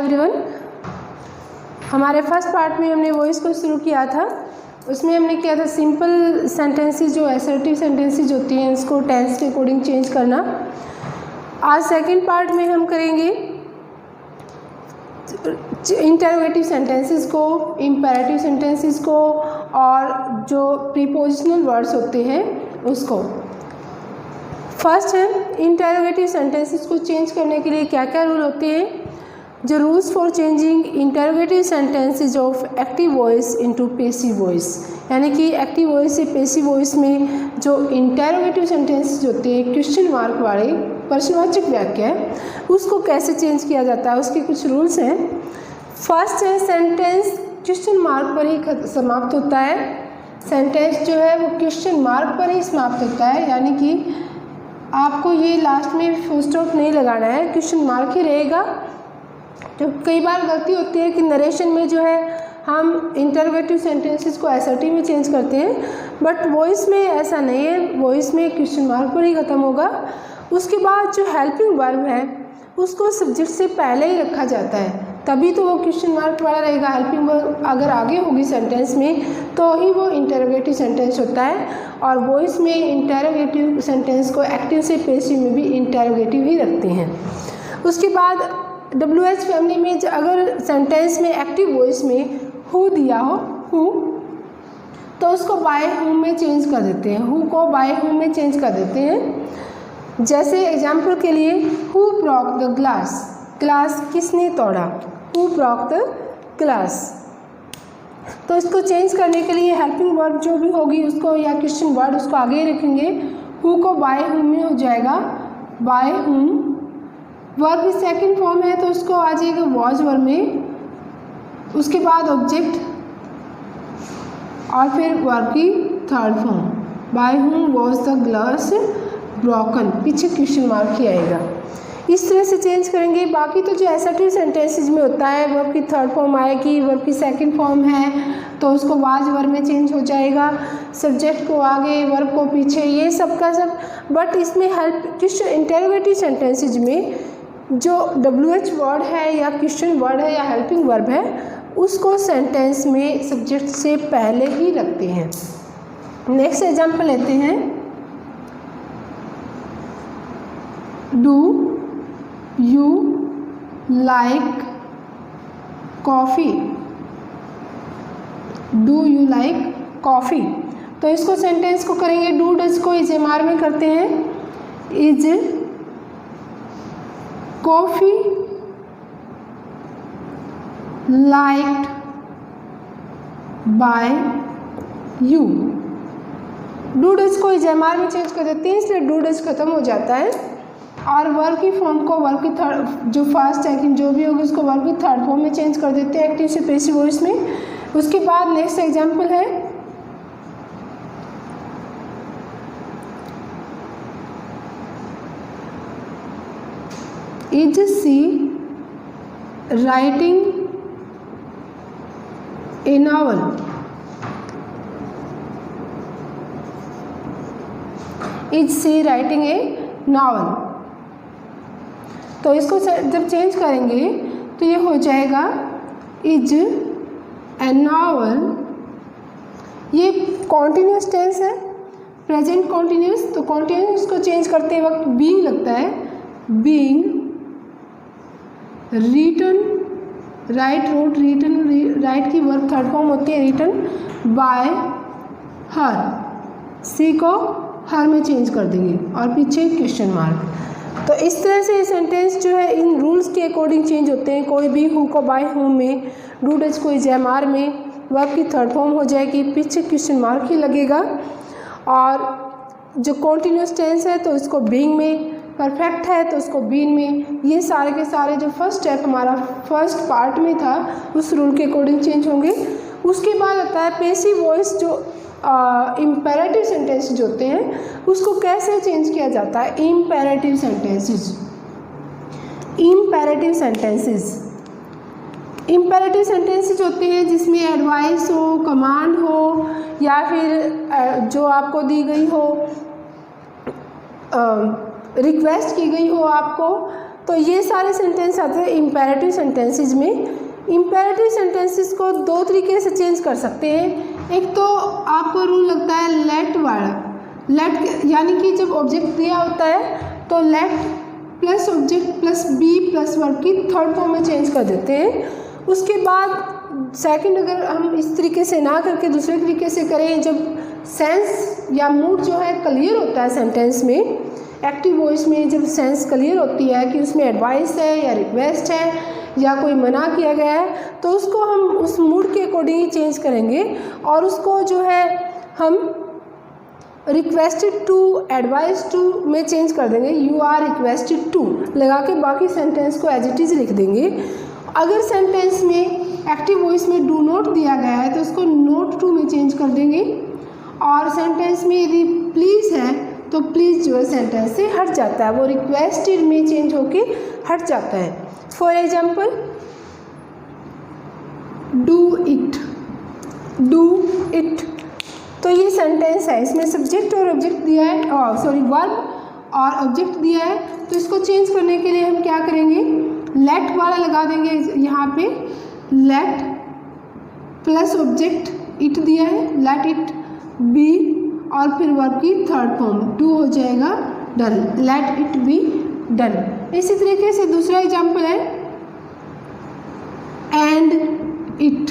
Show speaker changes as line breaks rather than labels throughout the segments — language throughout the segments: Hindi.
एवरीवन। हमारे फर्स्ट पार्ट में हमने वॉइस को शुरू किया था। उसमें हमने किया था सिंपल सेंटेंसेस जो असर्टिव सेंटेंसेस होती हैं उसको टेंस के अकॉर्डिंग चेंज करना। आज सेकंड पार्ट में हम करेंगे इंटरोगेटिव सेंटेंसेस को, इम्पेरेटिव सेंटेंसेस को और जो प्रीपोजिशनल वर्ड्स होते हैं उसको। फर्स्ट है इंटरोगेटिव सेंटेंसेस को चेंज करने के लिए क्या क्या रूल होते हैं। जो rules for changing interrogative sentences of active voice into passive voice, यानी कि एक्टिव वॉइस से पैसिव वॉइस में जो इंटरोगेटिव सेंटेंसेस होते हैं क्वेश्चन मार्क वाले प्रश्नवाचक वाक्य है उसको कैसे चेंज किया जाता है, उसके कुछ रूल्स हैं। फर्स्ट है सेंटेंस क्वेश्चन मार्क पर ही समाप्त होता है। सेंटेंस जो है वो क्वेश्चन मार्क पर ही समाप्त होता है, यानी कि आपको ये लास्ट में फुल स्टॉप नहीं लगाना है, क्वेश्चन मार्क ही रहेगा। तो कई बार गलती होती है कि नरेशन में जो है हम इंटरोगेटिव सेंटेंसेस को असर्टिव में चेंज करते हैं, बट वॉइस में ऐसा नहीं है। वॉइस में क्वेश्चन मार्क पर ही ख़त्म होगा। उसके बाद जो हेल्पिंग वर्ब है उसको सब्जेक्ट से पहले ही रखा जाता है, तभी तो वो क्वेश्चन मार्क वाला रहेगा। हेल्पिंग वर्ब अगर आगे होगी सेंटेंस में तो ही वो इंटरोगेटिव सेंटेंस होता है। और वॉइस में इंटरोगेटिव सेंटेंस को एक्टिव से पैसिव में भी इंटरोगेटिव ही रखते हैं। उसके बाद WH फैमिली में अगर सेंटेंस में एक्टिव वॉइस में हु दिया हो, हु, तो उसको बाय हुम में चेंज कर देते हैं। हु को बाय हुम में चेंज कर देते हैं। जैसे एग्जाम्पल के लिए who broke the glass, glass किसने तोड़ा, हु ब्रोक द ग्लास। तो इसको चेंज करने के लिए हेल्पिंग वर्ब जो भी होगी उसको या क्वेश्चन वर्ड उसको आगे रखेंगे। हु को बाय हुम में हो जाएगा बाय हुम। वर्ब की सेकंड फॉर्म है तो उसको आ जाएगा वॉज वर्ब में। उसके बाद ऑब्जेक्ट और फिर वर्ब की third form by whom was the glass broken, पीछे क्वेश्चन मार्क ही आएगा। इस तरह से चेंज करेंगे। बाकी तो जो असर्टिव सेंटेंसेस में होता है वर्ब की थर्ड फॉर्म आएगी, वर्ब की सेकंड फॉर्म है तो उसको वाज वर्ब में चेंज हो जाएगा, सब्जेक्ट को आगे वर्ब को पीछे, ये सब का सब। बट इसमें हेल्प इंटरोगेटिव सेंटेंसेस में जो WH वर्ड है या क्वेश्चन वर्ड है या हेल्पिंग वर्ब है उसको सेंटेंस में सब्जेक्ट से पहले ही रखते हैं। नेक्स्ट एग्जाम्पल लेते हैं। Do you like coffee, do you like coffee. तो इसको सेंटेंस को करेंगे डू डज को इज एम आर में करते हैं। Is coffee liked by you. Do does को इज एम आर में चेंज कर देते हैं, इसलिए डू डज खत्म हो जाता है। और वर्ब की फॉर्म को वर्ब की थर्ड जो फर्स्ट सेकंड जो भी होगी उसको वर्ब की थर्ड फॉर्म में चेंज कर देते हैं एक्टिव से पैसिव वॉइस में। उसके बाद नेक्स्ट एग्जांपल है is she writing a novel, is she writing a novel. तो इसको जब चेंज करेंगे तो ये हो जाएगा इज ए नॉवल। ये कॉन्टिन्यूस टेंस है, प्रेजेंट कॉन्टिन्यूस। तो कॉन्टिन्यूस को चेंज करते वक्त बीइंग लगता है, being written, write wrote, written write की वर्ब थर्ड फॉर्म होती है रिटन बाय हर। सी को हर में चेंज कर देंगे और पीछे क्वेश्चन मार्क। तो इस तरह से ये सेंटेंस जो है इन रूल्स के अकॉर्डिंग चेंज होते हैं। कोई भी हु को बाय हुम में, डू डज को इज एम आर में, वर्ब की थर्ड फॉर्म हो जाएगी, पीछे क्वेश्चन मार्क ही लगेगा। और जो कॉन्टिन्यूस टेंस है तो इसको बीइंग में, परफेक्ट है तो उसको बीइंग में। ये सारे के सारे जो फर्स्ट स्टेप हमारा फर्स्ट पार्ट में था उस रूल के अकॉर्डिंग चेंज होंगे। उसके बाद आता है पैसिव वॉइस जो इम्पेरेटिव सेंटेंसेस होते हैं उसको कैसे चेंज किया जाता है। Imperative sentences, imperative sentences, imperative sentences होते हैं जिसमें एडवाइस हो, कमांड हो या फिर जो आपको दी गई हो, रिक्वेस्ट की गई हो आपको, तो ये सारे सेंटेंस आते हैं इम्पेरेटिव सेंटेंसेस में। इम्पेरेटिव सेंटेंसेस को दो तरीके से चेंज कर सकते हैं। एक तो आपको रूल लगता है लेट वाला, लेट यानी कि जब ऑब्जेक्ट दिया होता है तो let plus object plus be plus verb की थर्ड फॉर्म में चेंज कर देते हैं। उसके बाद सेकंड अगर हम इस तरीके से ना करके दूसरे तरीके से करें, जब सेंस या मूड जो है क्लियर होता है सेंटेंस में, एक्टिव वॉइस में जब सेंस क्लियर होती है कि उसमें एडवाइस है या रिक्वेस्ट है या कोई मना किया गया है, तो उसको हम उस मूड के अकॉर्डिंग ही चेंज करेंगे और उसको जो है हम रिक्वेस्टेड टू एडवाइस टू में चेंज कर देंगे। यू आर रिक्वेस्टेड टू लगा के बाकी सेंटेंस को एज इट इज़ लिख देंगे। अगर सेंटेंस में एक्टिव वॉइस में डू नॉट दिया गया है तो उसको नोट टू में चेंज कर देंगे और सेंटेंस में यदि प्लीज़ है तो प्लीज़ जो है सेंटेंस से हट जाता है, वो रिक्वेस्टेड में चेंज होके हट जाता है। For example do it, do it, तो ये सेंटेंस है, इसमें सब्जेक्ट और ऑब्जेक्ट दिया है और वर्ब और ऑब्जेक्ट दिया है। तो इसको चेंज करने के लिए हम क्या करेंगे, लेट वाला लगा देंगे यहाँ पे, लेट प्लस ऑब्जेक्ट इट दिया है, लेट इट बी और फिर वर्ब की थर्ड फॉर्म डू हो जाएगा done, let it be done. इसी तरीके से दूसरा एग्जाम्पल है एंड इट,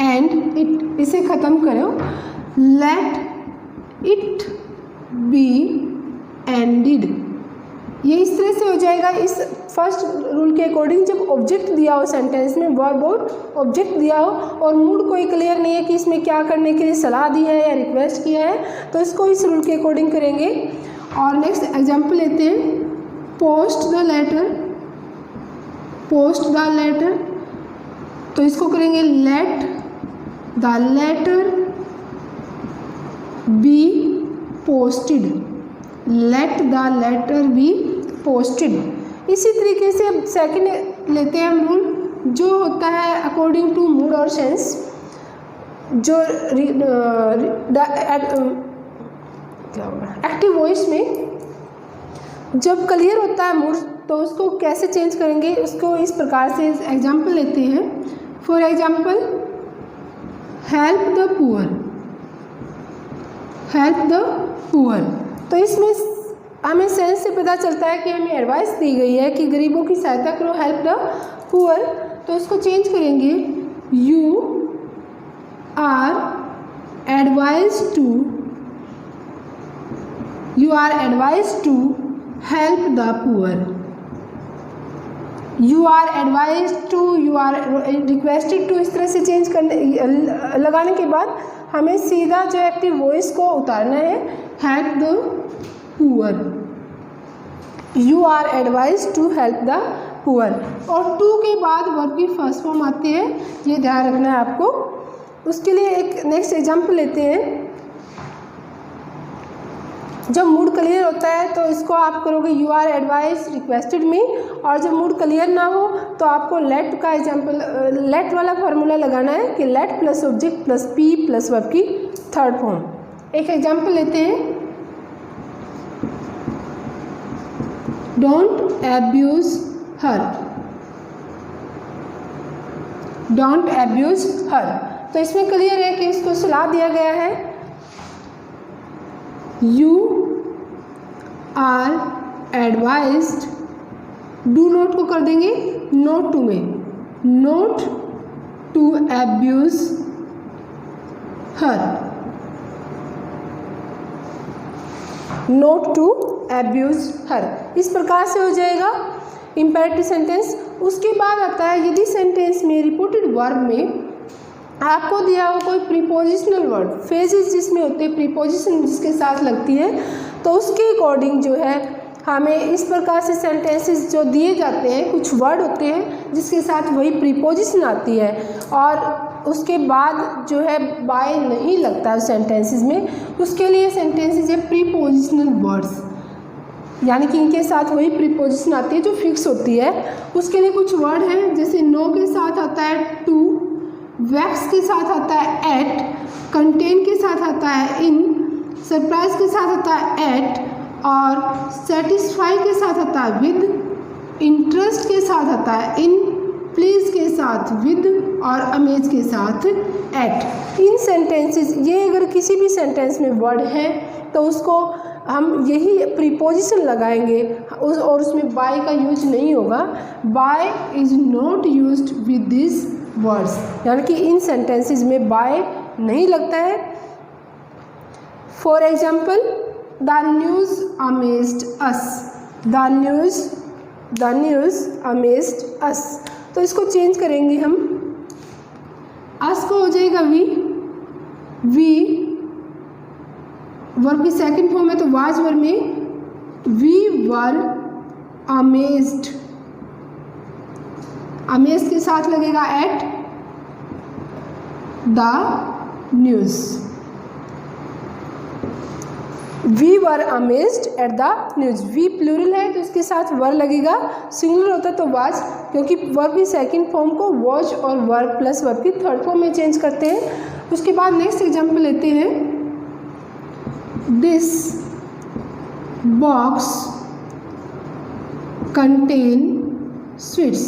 एंड इट, इसे ख़त्म करो, लेट इट बी एंडेड। ये इस तरह से हो जाएगा। इस फर्स्ट रूल के अकॉर्डिंग जब ऑब्जेक्ट दिया हो सेंटेंस में, वर्ब और ऑब्जेक्ट दिया हो और मूड कोई क्लियर नहीं है कि इसमें क्या करने के लिए सलाह दी है या रिक्वेस्ट किया है, तो इसको इस रूल के अकॉर्डिंग करेंगे। और नेक्स्ट एग्जाम्पल लेते हैं, post the letter, post the letter, तो इसको करेंगे let the letter be posted, let the letter be posted. इसी तरीके से सेकंड लेते हैं हम रूल, जो होता है अकॉर्डिंग टू मूड और सेंस, जो एक्टिव वॉइस में जब क्लियर होता है मूड तो उसको कैसे चेंज करेंगे, उसको इस प्रकार से एग्जाम्पल लेते हैं। For example help the poor, help the poor, तो इसमें हमें सेंस से पता चलता है कि हमें एडवाइस दी गई है कि गरीबों की सहायता करो, हेल्प द पुअर। तो इसको चेंज करेंगे, you are advise to, you are advise to help the poor, you are advise to, you are requested to, इस तरह से चेंज करने लगाने के बाद हमें सीधा जो एक्टिव वॉइस को उतारना है, help the poor, you are advise to help the poor. और टू के बाद वर्ब की फर्स्ट फॉर्म आती है, ये ध्यान रखना है आपको। उसके लिए एक नेक्स्ट एग्जाम्पल लेते हैं। जब मूड क्लियर होता है तो इसको आप करोगे you are advise requested me, और जब मूड क्लियर ना हो तो आपको लेट का एग्जाम्पल, लेट वाला फार्मूला लगाना है कि let plus object plus P plus verb की थर्ड फॉर्म। एक एग्जाम्पल लेते हैं, don't abuse her, don't abuse her, तो इसमें क्लियर है कि इसको सलाह दिया गया है, you are advised, do not को कर देंगे नोट टू में, not to abuse her, not to abuse her. इस प्रकार से हो जाएगा इम्पेरेटिव सेंटेंस। उसके बाद आता है यदि सेंटेंस में रिपोर्टेड वर्ब में आपको दिया हो कोई प्रीपोजिशनल वर्ड, फ्रेजेस जिसमें होते हैं प्रीपोजिशन जिसके साथ लगती है, तो उसके अकॉर्डिंग जो है हमें इस प्रकार से सेंटेंसेस जो दिए जाते हैं, कुछ वर्ड होते हैं जिसके साथ वही प्रीपोजिशन आती है और उसके बाद जो है बाय नहीं लगता सेंटेंसेस में, उसके लिए सेंटेंसेस है प्रीपोजिशनल वर्ड्स, यानी कि इनके साथ वही प्रीपोजिशन आती है जो फिक्स होती है। उसके लिए कुछ वर्ड हैं, जैसे नो के साथ आता है टू, वैक्स के साथ आता है एट, कंटेन के साथ आता है इन, सरप्राइज के साथ आता है एट और सेटिस्फाई के साथ आता है विद, इंटरेस्ट के साथ आता है, इन प्लीज़ के साथ विद और अमेज के साथ एट। इन सेंटेंसेस, ये अगर किसी भी सेंटेंस में वर्ड है तो उसको हम यही प्रीपोजिशन लगाएंगे और उसमें बाय का यूज नहीं होगा। By is not used with this words, यानी कि इन सेंटेंसेस में बाय नहीं लगता है। For example, the news amazed us, the news amazed us. तो इसको चेंज करेंगे हम, अस को हो जाएगा वी वर्ब की सेकंड फॉर्म है तो वाज वर्ब में वी वर अमेज्ड, अमेज्ड के साथ लगेगा at the news. We were amazed at the news, we plural है तो इसके साथ वर लगेगा, सिंगुलर होता तो वाज, क्योंकि वर्ब की सेकंड फॉर्म को वॉज और वर्ब प्लस वर्ब की थर्ड फॉर्म में चेंज करते हैं। उसके बाद नेक्स्ट एग्जाम्पल लेते हैं, this box contain sweets,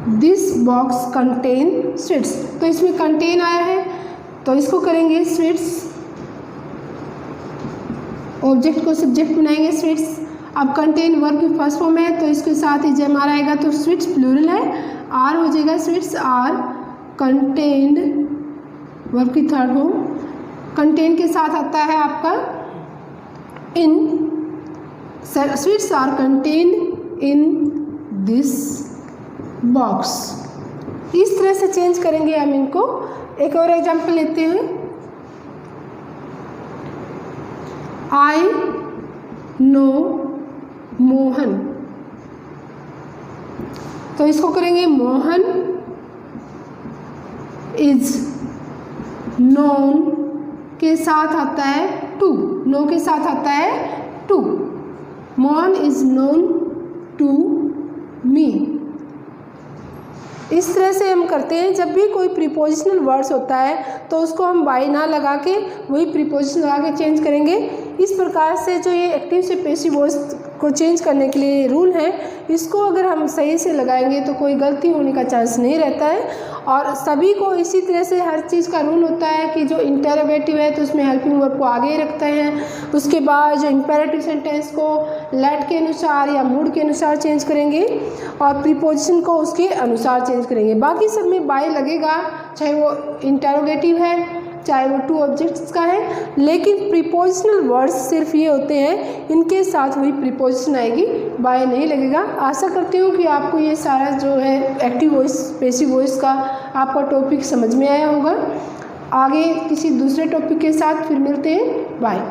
this box contain sweets. तो इसमें कंटेन आया है तो इसको करेंगे स्वीट्स, ऑब्जेक्ट को सब्जेक्ट बनाएंगे स्वीट्स। अब कंटेन वर्ब की फर्स्ट फॉर्म है तो इसके साथ ही जब आर आएगा तो स्वीट्स प्लूरल है, आर हो जाएगा स्वीट्स आर कंटेन्ड, वर्ब की थर्ड फॉर्म। कंटेन के साथ आता है आपका in, sweets are contained in this box. इस तरह से चेंज करेंगे हम इनको। एक और एग्जाम्पल लेते हैं, आई नो मोहन, तो इसको करेंगे मोहन इज नोन के साथ आता है टू, नो के साथ आता है to, Mohan is known to me. इस तरह से हम करते हैं। जब भी कोई प्रीपोजिशनल वर्ड्स होता है तो उसको हम बाय ना लगा के वही प्रीपोजिशन लगा के चेंज करेंगे। इस प्रकार से जो ये एक्टिव से पैसिव वॉइस को चेंज करने के लिए रूल है, इसको अगर हम सही से लगाएंगे तो कोई गलती होने का चांस नहीं रहता है। और सभी को इसी तरह से हर चीज़ का रूल होता है कि जो इंटरोगेटिव है तो उसमें हेल्पिंग वर्ब को आगे रखते हैं, उसके बाद जो इंपेरेटिव सेंटेंस को लेट के अनुसार या मूड के अनुसार चेंज करेंगे और प्रीपोजिशन को उसके अनुसार चेंज करेंगे। बाकी सब में बाय लगेगा, चाहे वो इंटरोगेटिव है चाहे वो टू ऑब्जेक्ट्स का है, लेकिन प्रीपोजिशनल वर्ड्स सिर्फ ये होते हैं, इनके साथ वही प्रीपोजिशन आएगी, बाय नहीं लगेगा। आशा करती हूँ कि आपको ये सारा जो है एक्टिव वॉइस पैसिव वॉइस का आपका टॉपिक समझ में आया होगा। आगे किसी दूसरे टॉपिक के साथ फिर मिलते हैं, बाय।